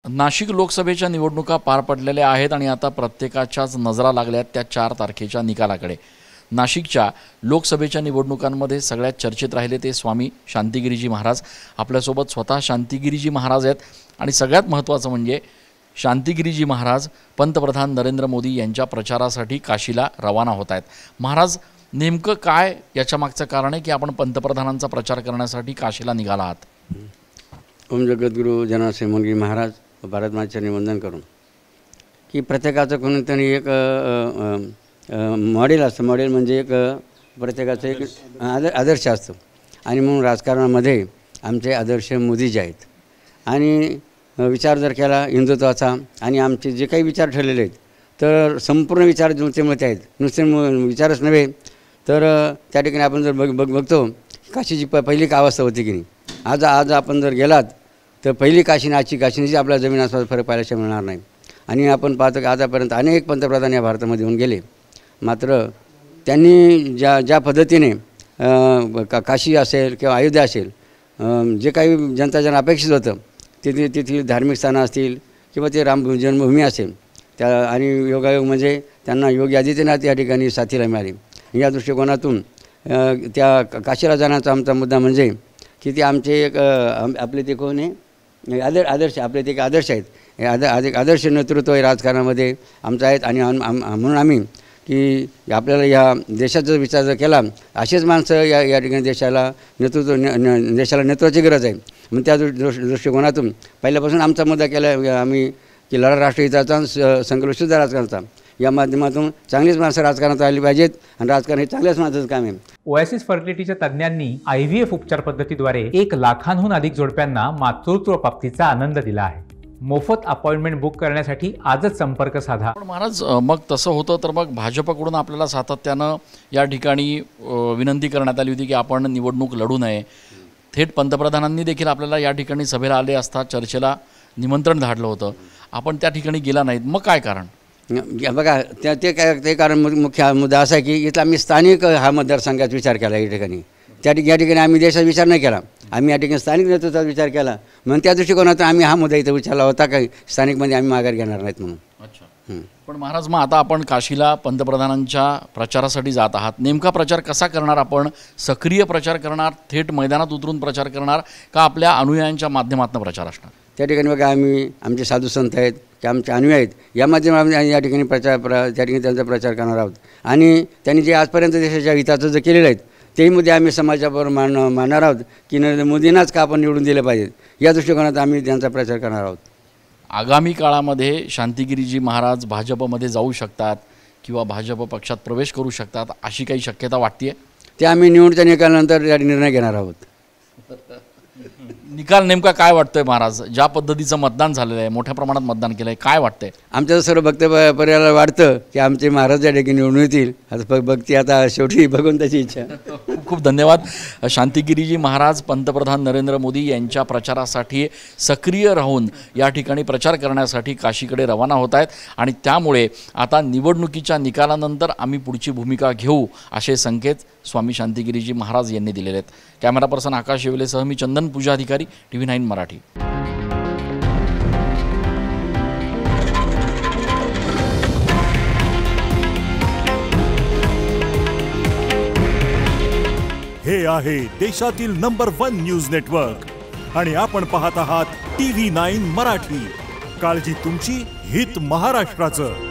नाशिक लोकसभेच्या निवडणुका पार पडलेल्या आहेत आणि आता प्रत्येकाच्याच नजरा लागल्यात त्या 4 तारखेच्या निकालाकडे। नाशिकच्या लोकसभेच्या निवडणुकांमध्ये सगळ्यात चर्चेत राहिले ते स्वामी शांतिगिरीजी महाराज। आपल्यासोबत स्वतः शांतिगिरीजी महाराज आहेत आणि सगळ्यात महत्त्वाचं म्हणजे शांतिगिरीजी महाराज पंतप्रधान नरेंद्र मोदी यांच्या प्रचारासाठी काशीला रवाना होत आहेत। महाराज, नेमकं काय याच्या मागचं कारण आहे की आपण पंतप्रधानांचा प्रचार करण्यासाठी काशीला निघाला आहात? ओम जगद्गुरु जनार्दन मुनिजी महाराज भारत मातेचे वंदन करून की प्रत्येकाचं कोणीतरी एक मॉडेल असतं। मॉडेल म्हणजे एक प्रत्येकाचं एक आदर्श असतं आणि म्हणून राजकारणामध्ये आमचे आदर्श मोदीजी आहेत। आणि विचार जर केला हिंदुत्वाचा आणि आमचे जे काही विचार ठरलेले आहेत तर संपूर्ण विचार जुळते मते आहेत। नुसते विचारच नव्हे तर त्या ठिकाणी आपण जर बघतो काशीची पहिली अवस्था होती की नाही, आज आपण जर गेलात तर पहिली काशी आणि आजची काशीची आपल्याला जमीन आसमान फरक पाहायला मिळणार नाही। आणि आपण पाहतो की आतापर्यंत अनेक पंतप्रधान या भारतामध्ये येऊन गेले, मात्र त्यांनी ज्या पद्धतीने काशी असेल किंवा अयोध्या असेल जे काही जनताजन अपेक्षित होतं तिथली धार्मिक स्थानं असतील किंवा ते राम जन्मभूमी असेल त्या आणि योगायोग म्हणजे त्यांना योगी आदित्यनाथ या ठिकाणी साथीला मिळाले। या दृष्टिकोनातून त्या काशीला जाण्याचा आमचा मुद्दा म्हणजे की ते आमचे एक आपले ते कोण आहे आदर्श आपले ते एक आदर्श आहेत। हे आदर्श नेतृत्व आहे राजकारणामध्ये आमचं आहेत आणि म्हणून आम्ही की आपल्याला या देशाचा विचार जर केला असेच माणसं या ठिकाणी देशाला नेतृत्वाची गरज आहे। मग त्या दृष्टिकोनातून पहिल्यापासून आमचा मुद्दा केला आम्ही की लढा राष्ट्रहिताचा संकल्पशुद्ध राजकारणाचा या माध्यमातून चांगलीच माणसं राजकारणात आली पाहिजेत आणि राजकारण हे चांगल्याच माणसाचं काम आहे। ओएसिस फर्टिलिटीच्या तज्ञांनी IVF उपचार पद्धतीद्वारे 1 लाखांहून अधिक जोडप्यांना मातृत्व प्राप्तीचा आनंद दिला आहे। मोफत अपॉइंटमेंट बुक करण्यासाठी आजच संपर्क साधा। पण महाराज, मग तसं होतं तर मग भाजपकडून आपल्याला सातत्यानं या ठिकाणी विनंती करण्यात आली होती की आपण निवडणूक लढू नये। थेट पंतप्रधानांनी देखील आपल्याला या ठिकाणी सभेला आले असता चर्चेला निमंत्रण धाडलं होतं, आपण त्या ठिकाणी गेला नाहीत, मग काय कारण? बघा ते कारण मुख्य मुद्दा असा आहे की इथला आम्ही स्थानिक हा मतदारसंघाचा विचार केला। या ठिकाणी या ठिकाणी आम्ही देशाचा विचार नाही केला, आम्ही या ठिकाणी स्थानिक नेतृत्वाचा विचार केला। म्हणून त्या दृष्टिकोनातून आम्ही हा मुद्दा इथं विचारला होता की स्थानिकमध्ये आम्ही माघार घेणार नाहीत म्हणून। अच्छा, पण महाराज, मग आता आपण काशीला पंतप्रधानांच्या प्रचारासाठी जात आहात, नेमका प्रचार कसा करणार? आपण सक्रिय प्रचार करणार, थेट मैदानात उतरून प्रचार करणार का आपल्या अनुयायांच्या माध्यमातून प्रचार असणार? त्या ठिकाणी बघा आमचे साधू संत आहेत की आमचे अनुयायी आहेत, या माध्यमातून या ठिकाणी त्या ठिकाणी त्यांचा प्रचार करणार आहोत। आणि त्यांनी जे आजपर्यंत देशाच्या हिताचं जे केलेलं आहेत तेही मुद्दे आम्ही समाजाबरोबर मांडणार आहोत की नरेंद्र मोदींनाच का आपण निवडून दिले पाहिजेत, या दृष्टिकोनात आम्ही त्यांचा प्रचार करणार आहोत। आगामी काळामध्ये शांतिगिरीजी महाराज भाजपमध्ये जाऊ शकतात किंवा भाजप पक्षात प्रवेश करू शकतात अशी काही शक्यता वाटते? ते आम्ही निवडणुकीच्या निकालानंतर निर्णय घेणार आहोत। निकाल नेमका काय वाटतोय महाराज? ज्या पद्धतीचं मतदान झालेलं आहे, मोठ्या प्रमाणात मतदान केलं आहे, काय वाटतंय? आमच्या सर्व भक्तपर्याला वाटतं की आमचे महाराज या ठिकाणी निवडून येतील। आता भक्ती आता शेवटी भगवंताची इच्छा। खूप खूप धन्यवाद। शांतिगिरीजी महाराज पंतप्रधान नरेंद्र मोदी यांच्या प्रचारासाठी सक्रिय राहून या ठिकाणी प्रचार करण्यासाठी काशीकडे रवाना होत आहेत आणि त्यामुळे आता निवडणुकीच्या निकालानंतर आम्ही पुढची भूमिका घेऊ असे संकेत स्वामी शांतिगिरीजी महाराज यांनी दिलेले आहेत। कॅमेरा पर्सन आकाश येवलेसह मी चंदन पूजा अधिकारी, TV9 मराठी। हे आहे देशातील नंबर 1 न्यूज नेटवर्क आणि आपण पाहत आहात TV9 मराठी। काळजी तुमची, हित महाराष्ट्राचं।